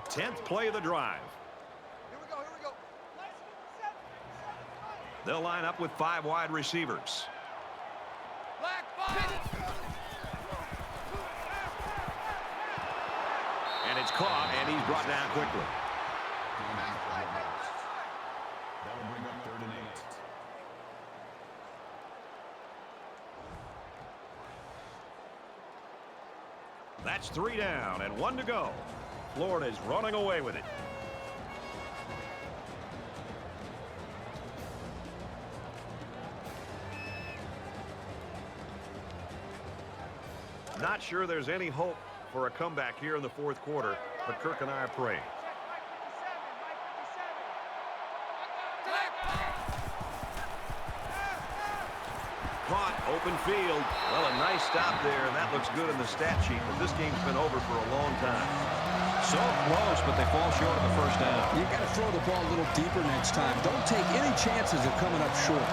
Tenth play of the drive. Here we go, here we go. They'll line up with 5 wide receivers. Black five. And it's caught, and he's brought down quickly. That'll bring up 3rd and 8. That's 3 down and 1 to go. Florida's running away with it. Not sure there's any hope for a comeback here in the 4th quarter, but Kirk and I are praying. Caught, open field. Well, a nice stop there, and that looks good in the stat sheet, but this game's been over for a long time. So close, but they fall short of the first down. You've got to throw the ball a little deeper next time. Don't take any chances of coming up short.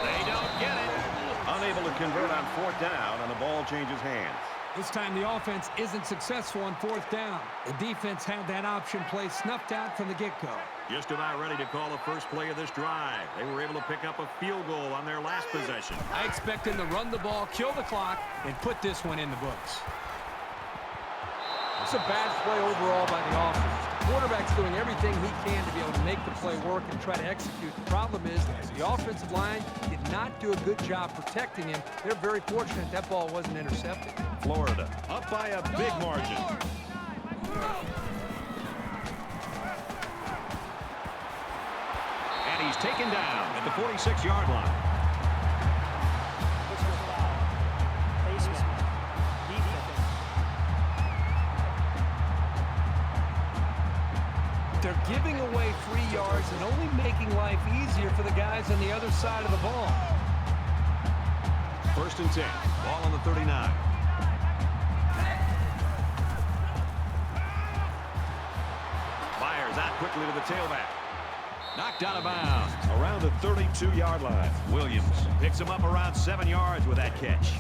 They don't get it. Unable to convert on 4th down, and the ball changes hands. This time the offense isn't successful on 4th down. The defense had that option play snuffed out from the get-go. Just about ready to call the first play of this drive. They were able to pick up a field goal on their last possession. I expect them to run the ball, kill the clock, and put this one in the books. It's a bad play overall by the offense. The quarterback's doing everything he can to be able to make the play work and try to execute. The problem is the offensive line did not do a good job protecting him. They're very fortunate that ball wasn't intercepted. Florida up by a big margin. And he's taken down at the 46-yard line. They're giving away 3 yards and only making life easier for the guys on the other side of the ball. 1st and 10. Ball on the 39. Fires out quickly to the tailback. Knocked out of bounds around the 32-yard line. Williams picks him up around 7 yards with that catch.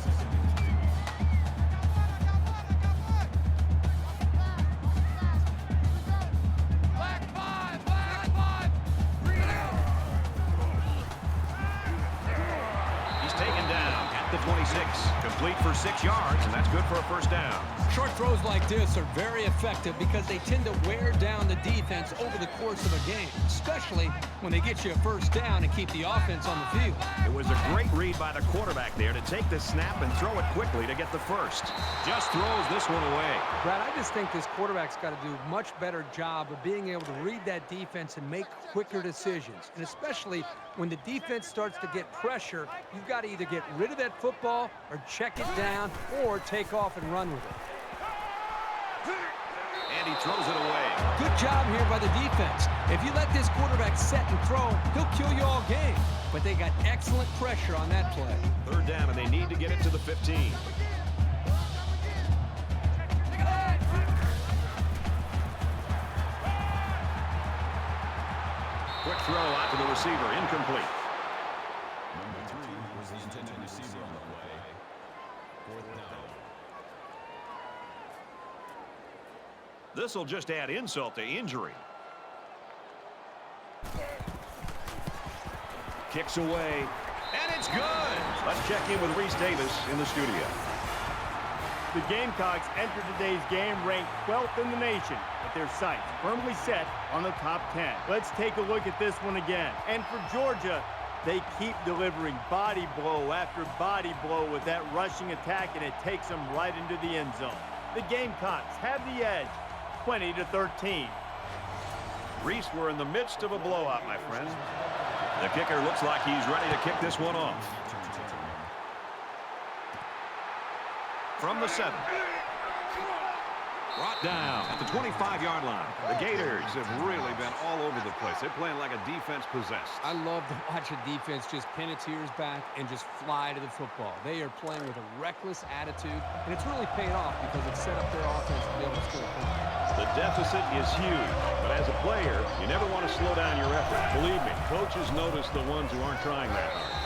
Complete for 6 yards, and that's good for a first down. Short throws like this are very effective because they tend to wear down the defense over the course of a game, especially when they get you a first down and keep the offense on the field. It was a great read by the quarterback there to take the snap and throw it quickly to get the first. Just throws this one away. Brad, I just think this quarterback's got to do a much better job of being able to read that defense and make quicker decisions. And especially when the defense starts to get pressure, you've got to either get rid of that football or check it down or take off and run with it. And he throws it away. Good job here by the defense. If you let this quarterback set and throw, he'll kill you all game. But they got excellent pressure on that play. Third down, and they need to get it to the 15. Quick throw out to the receiver, incomplete. Number 3 was the intended receiver on the play. 4th down. This will just add insult to injury. Kicks away, and it's good. Let's check in with Reese Davis in the studio. The Gamecocks entered today's game ranked 12th in the nation, with their sights firmly set on the top 10. Let's take a look at this one again. And for Georgia, they keep delivering body blow after body blow with that rushing attack, and it takes them right into the end zone. The Gamecocks have the edge, 20-13. Reese, we're in the midst of a blowout, my friend. The kicker looks like he's ready to kick this one off. From the 7. Brought down at the 25-yard line. The Gators have really been all over the place. They're playing like a defense possessed. I love to watch a defense just pin its ears back and just fly to the football. They are playing with a reckless attitude, and it's really paid off because it set up their offense to be able to score points. The deficit is huge, but as a player, you never want to slow down your effort. Believe me, coaches notice the ones who aren't trying that hard.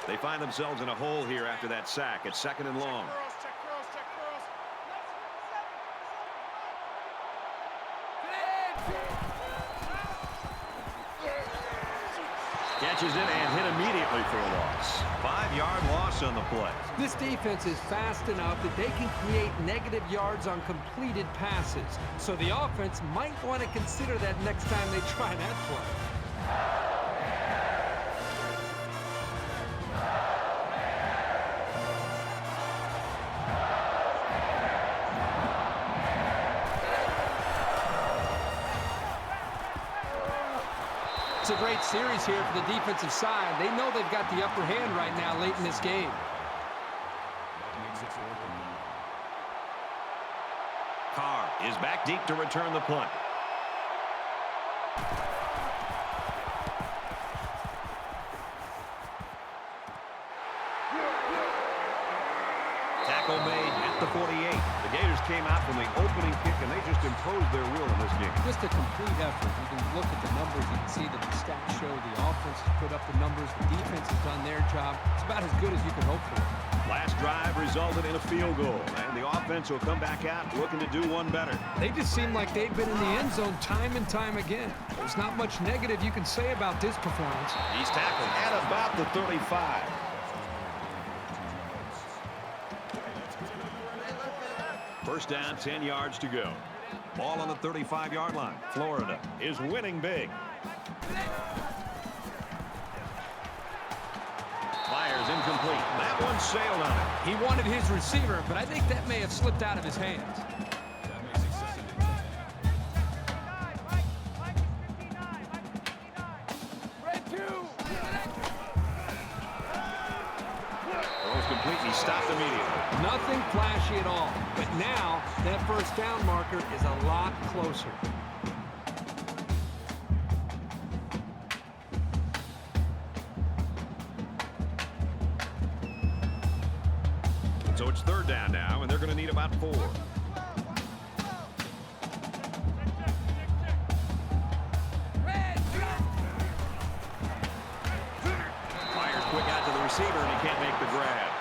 They find themselves in a hole here after that sack. It's 2nd and long. Catches it and hit immediately for a loss. 5-yard loss on the play. This defense is fast enough that they can create negative yards on completed passes. So the offense might want to consider that next time they try that play. It's a great series here for the defensive side. They know they've got the upper hand right now late in this game. Carr is back deep to return the punt. Tackle made at the 48. The Gators came out from the opening kick, and they just imposed their will in this game. Just a complete effort. You can look at the numbers. You can see that the stats show the offense has put up the numbers. The defense has done their job. It's about as good as you can hope for. Last drive resulted in a field goal, and the offense will come back out looking to do one better. They just seem like they've been in the end zone time and time again. There's not much negative you can say about this performance. He's tackled at about the 35. First down, 10 yards to go. Ball on the 35-yard line. Florida is winning big. Fires incomplete. That one sailed on it. He wanted his receiver, but I think that may have slipped out of his hands. Throws complete, and he stopped immediately. Nothing flashy at all, but now that first down marker is a lot closer. So it's 3rd down now, and they're going to need about 4. Fires quick out to the receiver, and he can't make the grab.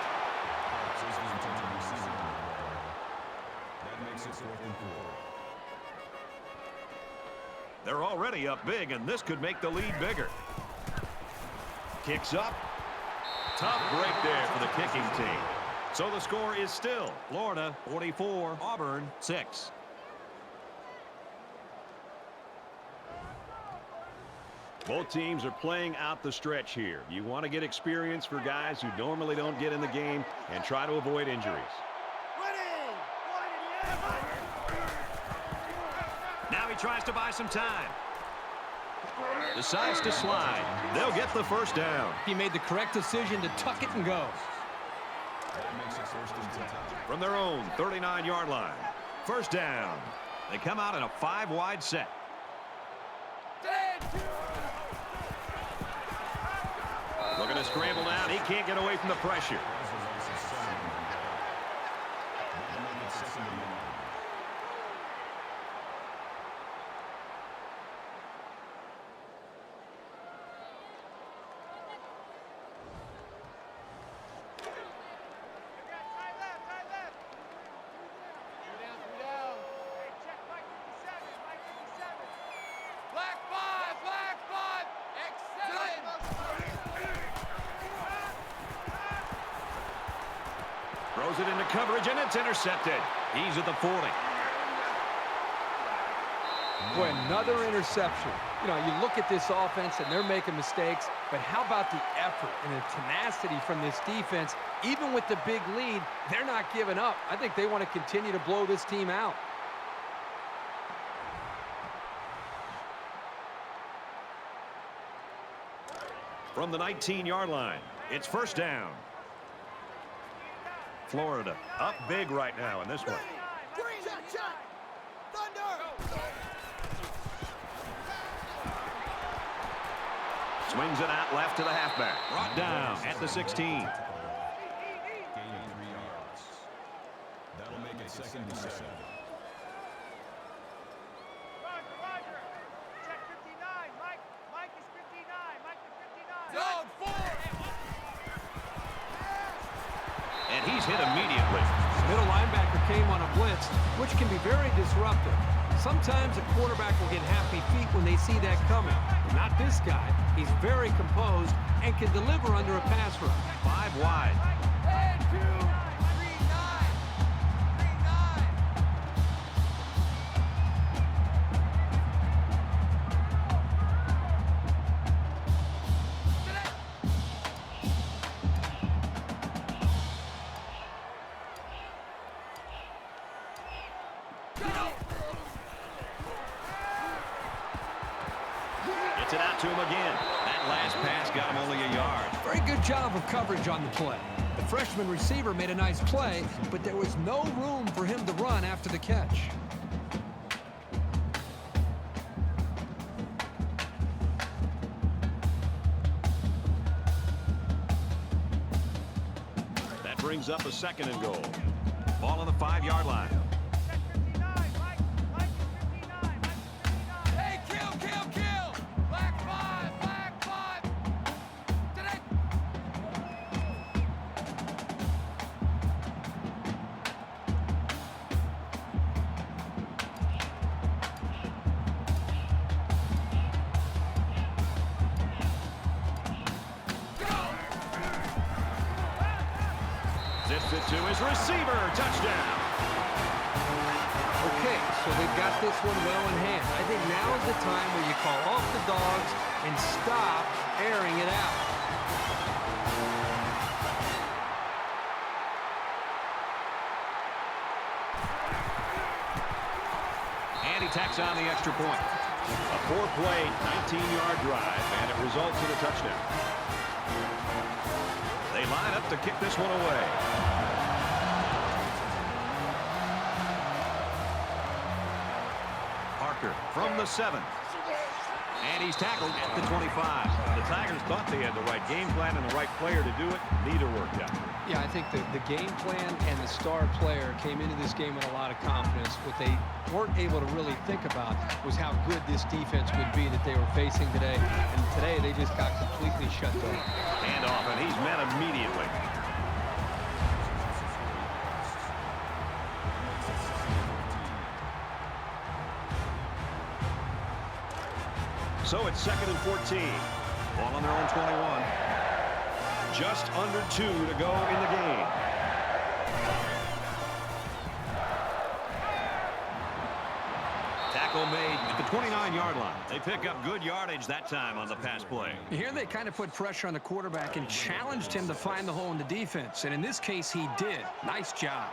already up big, and this could make the lead bigger. Kicks up. Tough break there for the kicking team. So the score is still Florida 44, Auburn 6. Both teams are playing out the stretch here. You want to get experience for guys who normally don't get in the game and try to avoid injuries. Now he tries to buy some time. Decides to slide. They'll get the first down. He made the correct decision to tuck it and go. From their own 39-yard line. First down. They come out in a 5-wide set. Looking to scramble down. He can't get away from the pressure. Throws it into coverage, and it's intercepted. He's at the 40. Boy, another interception. You know, you look at this offense, and they're making mistakes, but how about the effort and the tenacity from this defense? Even with the big lead, they're not giving up. I think they want to continue to blow this team out. From the 19-yard line, it's first down. Florida up big right now in this one. Swings it out left to the halfback. Brought down at the 16. Gain 3 yards. That'll make it 2nd and 7. Roger. Check 59. Mike is 59. Mike is 59. Zone 4. And he's hit immediately. Middle linebacker came on a blitz, which can be very disruptive. Sometimes a quarterback will get happy feet when they see that coming. Not this guy. He's very composed and can deliver under a pass rush. 5 wide. And 2, 3, 9. 3, 9. Gets it out to him again. That last pass got him only a yard. Very good job of coverage on the play. The freshman receiver made a nice play, but there was no room for him to run after the catch. That brings up a 2nd and goal. Ball on the 5-yard line. Check 59. Mike is 59. Mike is 59. Hey, kill. Black 5. Today. Zips it to his receiver. Touchdown. Okay, so they've got this one well in hand. I think now is the time where you call off the dogs and stop airing it out. And he tacks on the extra point. A 4-play, 19-yard drive, and it results in a touchdown. They line up to kick this one away. From the 7. And he's tackled at the 25. The Tigers thought they had the right game plan and the right player to do it. Neither worked out. Yeah, I think the game plan and the star player came into this game with a lot of confidence. What they weren't able to really think about was how good this defense would be that they were facing today. And today they just got completely shut down. Hand off, and he's met immediately. So it's 2nd and 14. Ball on their own 21. Just under 2 to go in the game. Tackle made at the 29-yard line. They pick up good yardage that time on the pass play. Here they kind of put pressure on the quarterback and challenged him to find the hole in the defense. And in this case, he did. Nice job.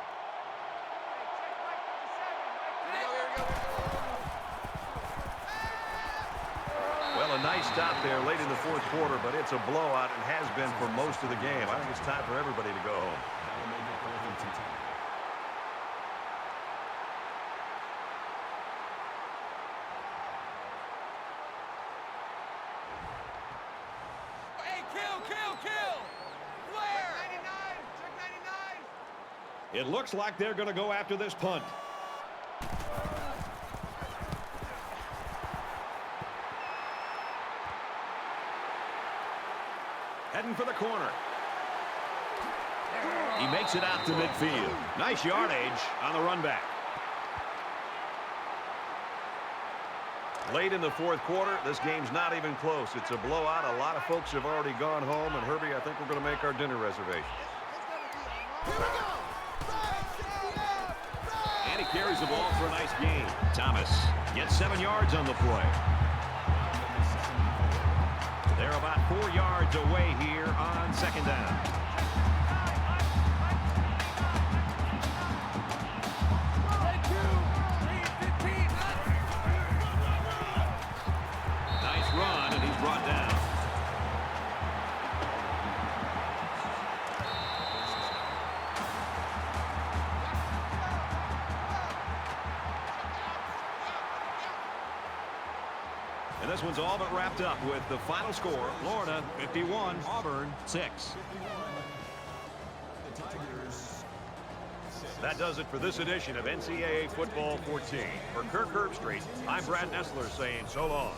Well, a nice stop there late in the 4th quarter, but it's a blowout and has been for most of the game. I think it's time for everybody to go home. It looks like they're going to go after this punt. Heading for the corner. He makes it out to midfield. Nice yardage on the run back. Late in the 4th quarter, this game's not even close. It's a blowout. A lot of folks have already gone home. And Herbie, I think we're going to make our dinner reservations. And he carries the ball for a nice gain. Thomas gets 7 yards on the play. They're about 4 yards away here on 2nd down. Nice run, and he's brought down. And this one's all but wrapped up with the final score. Florida 51, Auburn 6. That does it for this edition of NCAA Football 14. For Kirk Herbstreit, I'm Brad Nessler saying so long.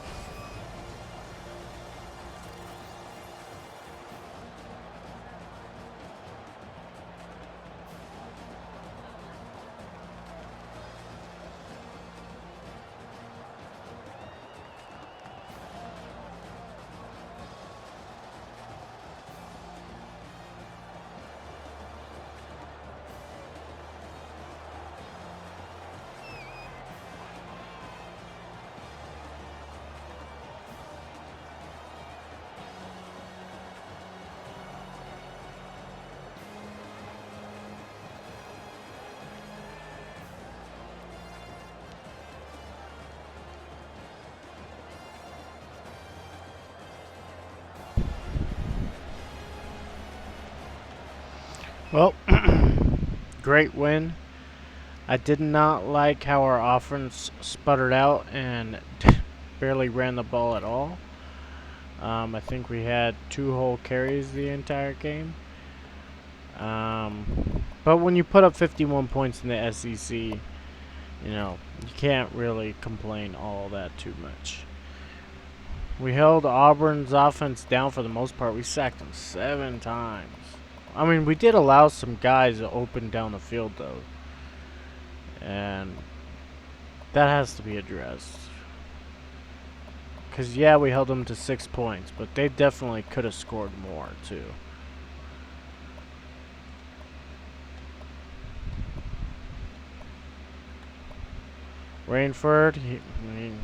Well, great win. I did not like how our offense sputtered out and barely ran the ball at all. I think we had 2 whole carries the entire game. But when you put up 51 points in the SEC, you know, you can't really complain all that too much. We held Auburn's offense down for the most part. We sacked them 7 times. I mean, we did allow some guys to open down the field, though. And that has to be addressed. Because, yeah, we held them to 6 points, but they definitely could have scored more, too. Rainford, I mean,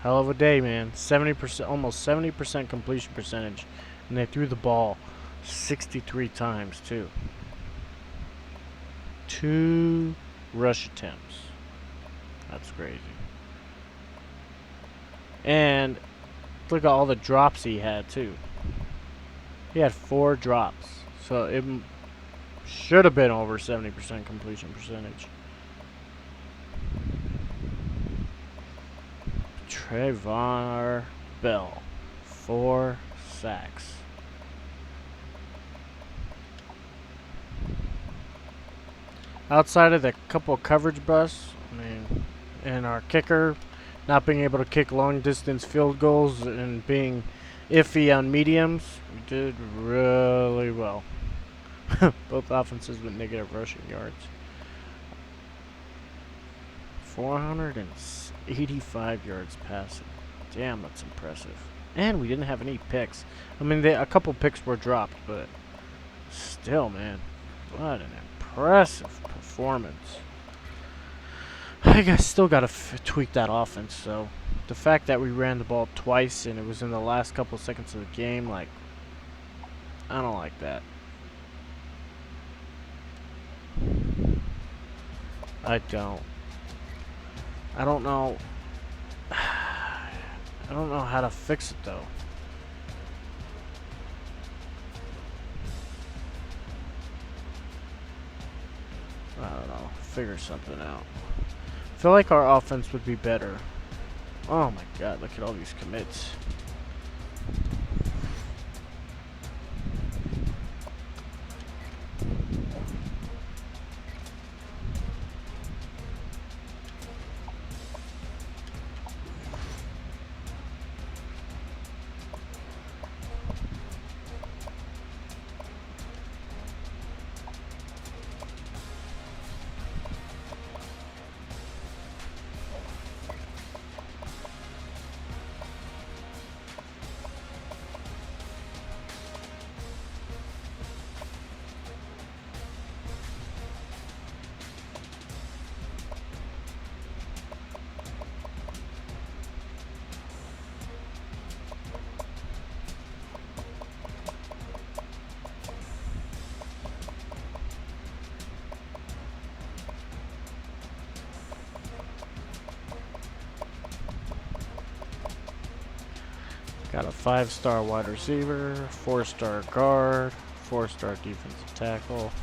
hell of a day, man. 70%, almost 70% completion percentage. And they threw the ball 63 times, too. 2 rush attempts. That's crazy. And look at all the drops he had, too. He had 4 drops. So it should have been over 70% completion percentage. Trayvon Bell, 4 sacks. Outside of the couple of coverage busts, I mean, and our kicker not being able to kick long-distance field goals and being iffy on mediums, we did really well. Both offenses with negative rushing yards. 485 yards passing. Damn, that's impressive. And we didn't have any picks. I mean, a couple picks were dropped, but still, man, what an impressive performance. I guess still got to tweak that offense, so the fact that we ran the ball twice and it was in the last couple seconds of the game, like, I don't like that. I don't know. I don't know how to fix it, though. I don't know. Figure something out. I feel like our offense would be better. Oh my god, look at all these commits. Got a 5-star wide receiver, 4-star guard, 4-star defensive tackle.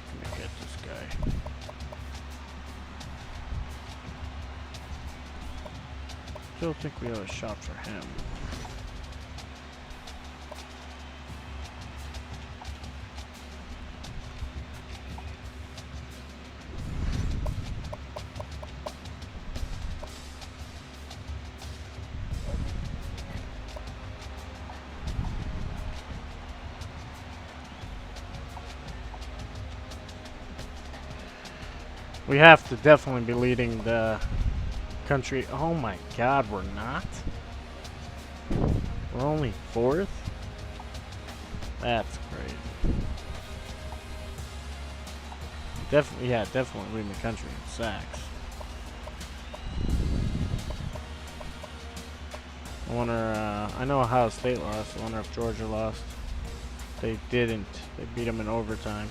Let me get this guy. Still think we have a shot for him. We have to definitely be leading the country. Oh my god, we're not? We're only 4th? That's great. Definitely leading the country in sacks. I wonder, I know Ohio State lost. I wonder if Georgia lost. They didn't. They beat them in overtime.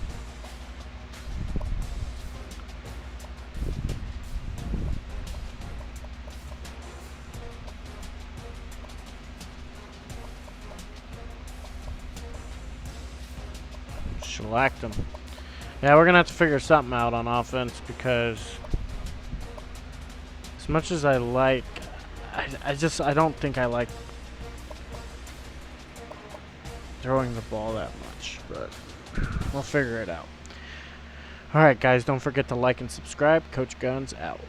Shellacked them. Yeah, we're gonna have to figure something out on offense because as much as I like, I don't think I like throwing the ball that much, but we'll figure it out. Alright guys, don't forget to like and subscribe. Coach Guns out.